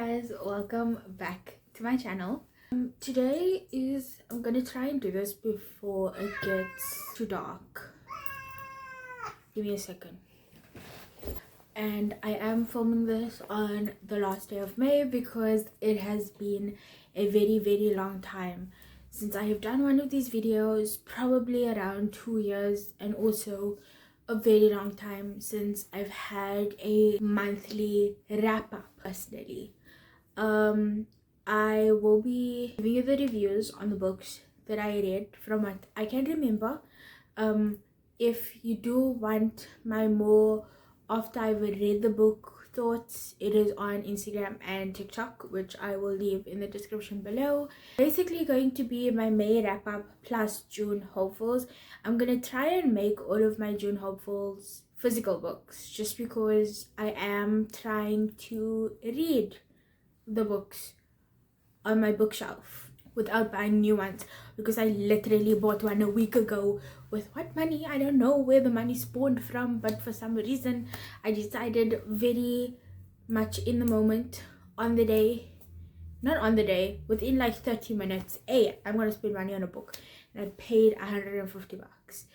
guys, welcome back to my channel. Today I'm gonna try and do this before it gets too dark. Give me a second. And I am filming this on the last day of May because it has been a very long time since I have done one of these videos, probably around 2 years, and also a very long time since I've had a monthly wrap-up personally. I will be giving you the reviews on the books that I read from what I can remember. If you do want my more after I've read the book thoughts, it is on Instagram and TikTok, which I will leave in the description below. Basically going to be my May wrap up plus June hopefuls. I'm gonna try and make all of my June hopefuls physical books just because I am trying to read the books on my bookshelf without buying new ones, because I literally bought one a week ago with what money, I don't know where the money spawned from, but for some reason I decided very much in the moment, on the day, not on the day, within like 30 minutes, hey, I'm gonna spend money on a book, and I paid 150 bucks.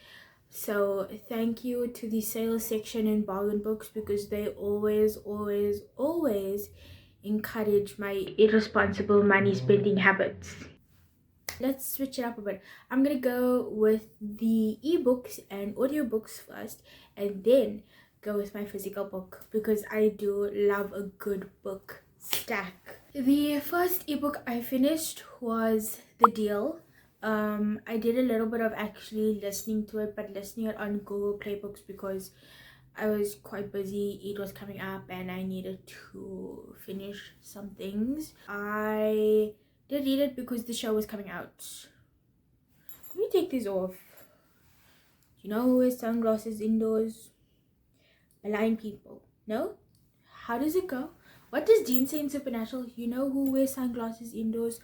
So thank you to the sales section in Bargain Books, because they always encourage my irresponsible money spending habits. Let's switch it up a bit. I'm gonna go with the ebooks and audiobooks first, and then go with my physical book because I do love a good book stack. The first ebook I finished was The Deal. I did a little bit of actually listening to it, but listening it on Google Play Books because I was quite busy, Eid was coming up, and I needed to finish some things. I did read it because the show was coming out. Let me take these off. You know who wears sunglasses indoors? Blind people. No? How does it go? What does Dean say in Supernatural? You know who wears sunglasses indoors?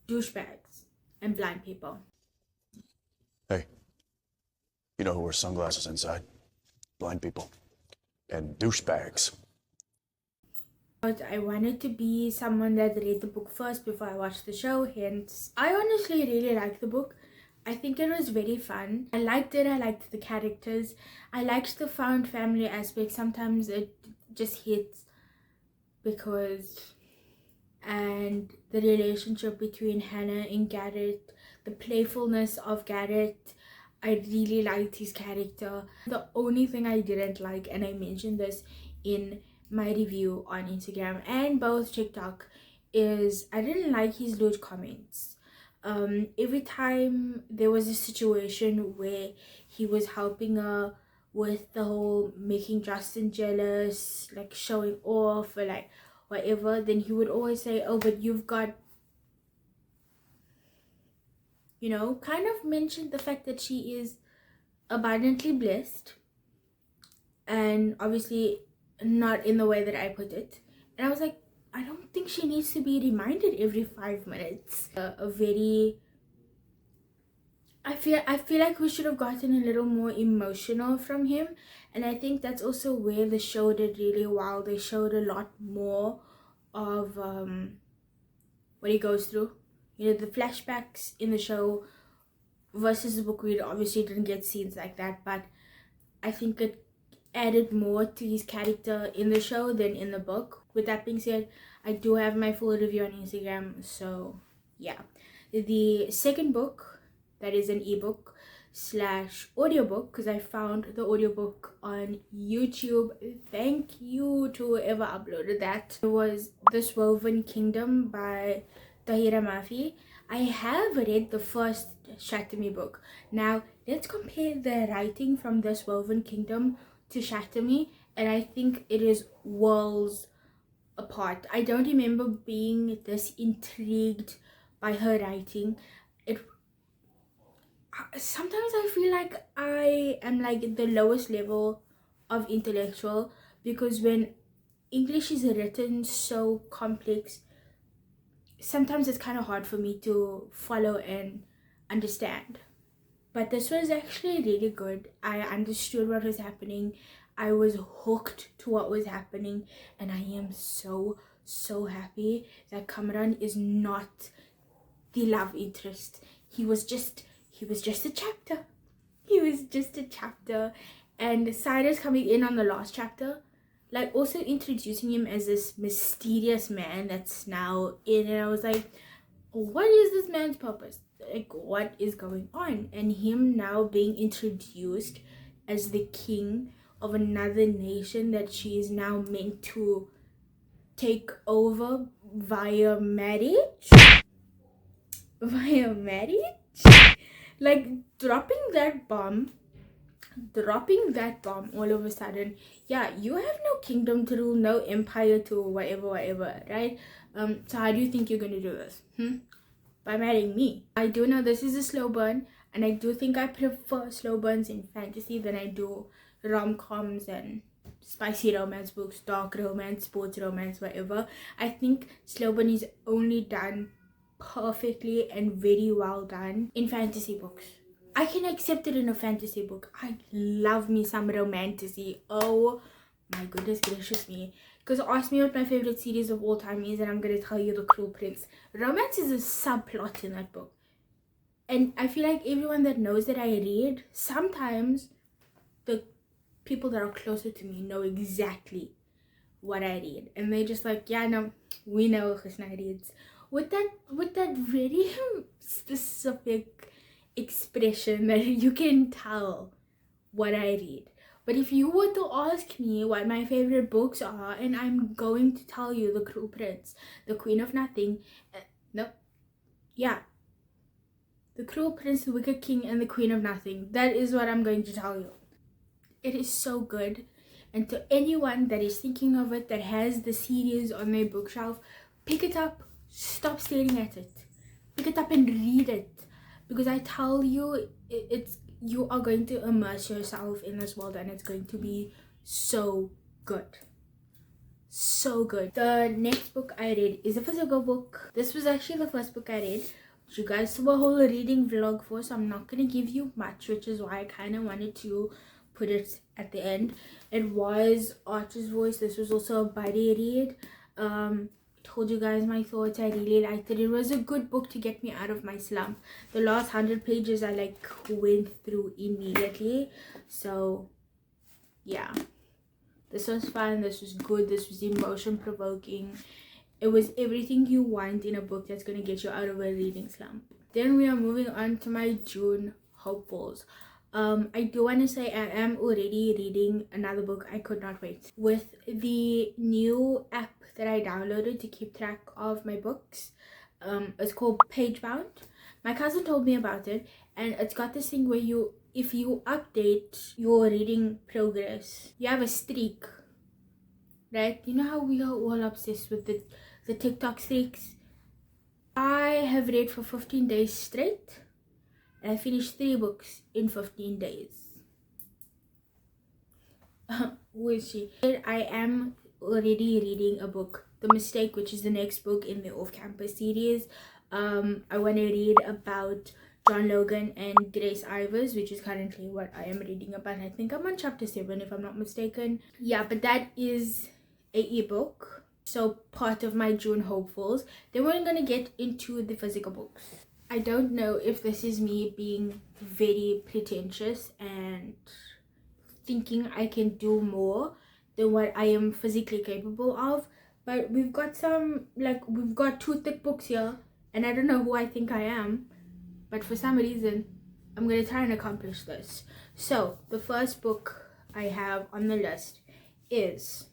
Douchebags and blind people. Hey, you know who wears sunglasses inside? Blind people and douchebags. But I wanted to be someone that read the book first before I watched the show, hence I honestly really liked the book. I think it was very fun. I liked it, I liked the characters, I liked the found family aspect. Sometimes it just hits because, and the relationship between Hannah and Garrett, the playfulness of Garrett, I really liked his character. The only thing I didn't like, and I mentioned this in my review on Instagram and both TikTok, is I didn't like his lewd comments. Every time there was a situation where he was helping her with the whole making Justin jealous, like showing off or like whatever, then he would always say, oh, but you've got, you know, kind of mentioned the fact that she is abundantly blessed, and obviously not in the way that I put it. And I was like, I don't think she needs to be reminded every 5 minutes. I feel like we should have gotten a little more emotional from him, and I think that's also where the show did really well. They showed a lot more of what he goes through, you know, the flashbacks in the show versus the book. We obviously didn't get scenes like that, but I think it added more to his character in the show than in the book. With that being said, I do have my full review on Instagram, so yeah. The second book, that is an ebook slash audiobook, because I found the audiobook on YouTube. Thank you to whoever uploaded that. It was This Woven Kingdom by Tahira Mafi. I have read the first Shatami book. Now let's compare the writing from This Woven Kingdom to Shatami, and I think it is worlds apart. I don't remember being this intrigued by her writing. Sometimes I feel like I am like the lowest level of intellectual, because when English is written so complex, sometimes it's kind of hard for me to follow and understand. But this was actually really good. I understood what was happening. I was hooked to what was happening, and I am so so happy that Cameron is not the love interest. He was just a chapter. He was just a chapter. And Cyrus coming in on the last chapter, like also introducing him as this mysterious man that's now in, and I was like, what is this man's purpose? Like, what is going on? And him now being introduced as the king of another nation that she is now meant to take over via marriage. Like, dropping that bomb all of a sudden. Yeah, you have no kingdom to rule, no empire to whatever, right? So how do you think you're gonna do this? By marrying me? I do know this is a slow burn, and I do think I prefer slow burns in fantasy than I do rom-coms and spicy romance books, dark romance, sports romance, whatever. I think slow burn is only done perfectly and very well done in fantasy books. I can accept it in a fantasy book. I love me some romantasy. Oh my goodness gracious me. Because ask me what my favorite series of all time is, and I'm going to tell you The Cruel Prince. Romance is a subplot in that book. And I feel like everyone that knows that I read, sometimes the people that are closer to me know exactly what I read. And they're just like, yeah, no, we know Khusna reads. With that very specific expression that you can tell what I read. But if you were to ask me what my favorite books are, and I'm going to tell you The Cruel Prince, The Queen of Nothing, The Cruel Prince, The Wicked King, and The Queen of Nothing. That is what I'm going to tell you. It is so good. And to anyone that is thinking of it, that has the series on their bookshelf, pick it up. Stop staring at it. Pick it up and read it. Because I tell you, you are going to immerse yourself in this world, and it's going to be so good. So good. The next book I read is a physical book. This was actually the first book I read, which you guys saw a whole reading vlog for, so I'm not going to give you much, which is why I kind of wanted to put it at the end. It was Archer's Voice. This was also a buddy read. Told you guys my thoughts. I really liked it. It was a good book to get me out of my slump. The last 100 pages I like went through immediately. So yeah, this was fun. This was good. This was emotion provoking. It was everything you want in a book that's going to get you out of a reading slump. Then we are moving on to my June hopefuls. I do want to say I am already reading another book. I could not wait. With the new app that I downloaded to keep track of my books, it's called Pagebound. My cousin told me about it, and it's got this thing where if you update your reading progress, you have a streak, right? You know how we are all obsessed with the TikTok streaks? I have read for 15 days straight, and I finished 3 books in 15 days. Who is she? I am already reading a book, The Mistake, which is the next book in the Off-Campus series. I want to read about John Logan and Grace Ivers, which is currently what I am reading about. I think I'm on chapter 7 if I'm not mistaken. Yeah, but that is a ebook, so part of my June hopefuls. Then we're going to get into the physical books. I don't know if this is me being very pretentious and thinking I can do more than what I am physically capable of, but we've got 2 thick books here, and I don't know who I think I am, but for some reason I'm going to try and accomplish this. So the first book I have on the list is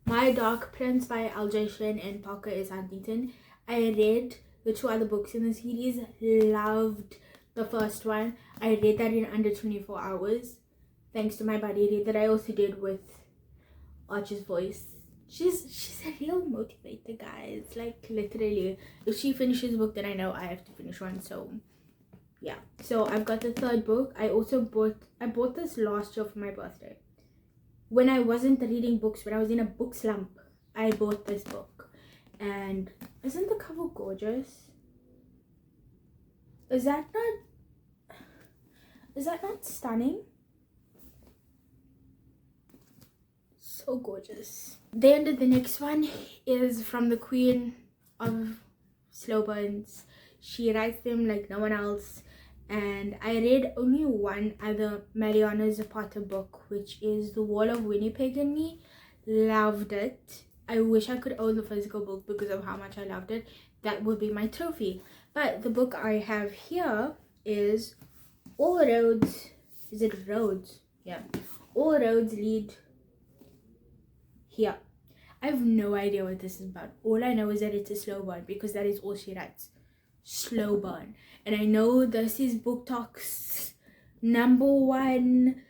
My Dark Prince by L.J. Shin and Parker S. Huntington. I read the 2 other books in the series, loved the first one. I read that in under 24 hours, thanks to my buddy read that I also did with Archer's Voice. She's a real motivator, guys. Like, literally, if she finishes a book, then I know I have to finish one. So yeah, so I've got the 3rd book. I bought this last year for my birthday. When I wasn't reading books, when I was in a book slump, I bought this book. And isn't the cover gorgeous? Is that not stunning? So gorgeous. Then the next one is from the Queen of Slow Burns. She writes them like no one else. And I read only one other Mariana Zapata book, which is The Wall of Winnipeg and Me. Loved it. I wish I could own the physical book because of how much I loved it. That would be my trophy. But the book I have here is All Roads. Is it Roads? Yeah. All Roads Lead Here. I have no idea what this is about. All I know is that it's a slow burn because that is all she writes. Slow burn. And I know this is Book Talk's number one,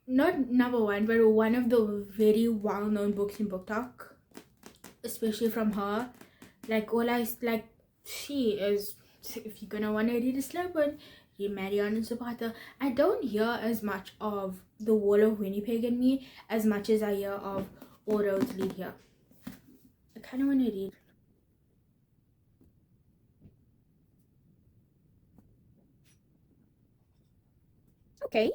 not number one, but one of the very well-known books in Book Talk, especially from her. Like she is, if you're gonna want to read a slow burn, read Mariana Zapata. I don't hear as much of The Wall of Winnipeg and Me as much as I hear of All Roads Lead Here. I kind of want to read. Okay.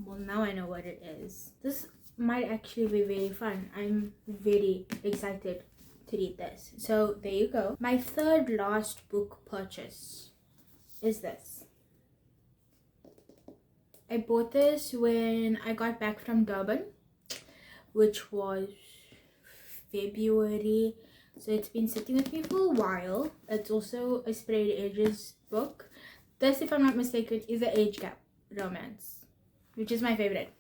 Well, now I know what it is. This might actually be very fun. I'm very excited to read this. So there you go. My third last book purchase is this. I bought this when I got back from Durban, which was February. So it's been sitting with me for a while. It's also a Sprayed Ages book. This, if I'm not mistaken, is an age gap romance, which is my favorite.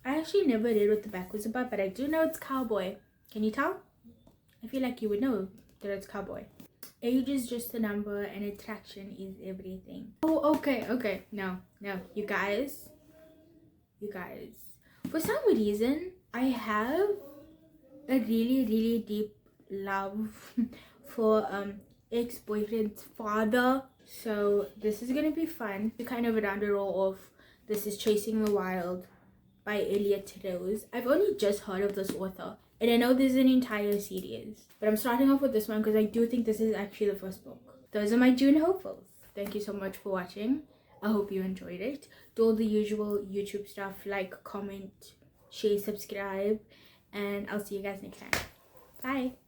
I actually never read what the back was about, but I do know it's cowboy. Can you tell? I feel like you would know that it's cowboy. Age is just a number and attraction is everything. Oh, okay. No, you guys. For some reason, I have a really deep love for ex-boyfriend's father. So this is gonna be fun to kind of round it all off. This is Chasing the Wild by Elliot Rose. I've only just heard of this author, and I know there's an entire series, but I'm starting off with this one because I do think this is actually the first book. Those are my June hopefuls. Thank you so much for watching. I hope you enjoyed it. Do all the usual YouTube stuff, like, comment, share, subscribe, and I'll see you guys next time. Bye.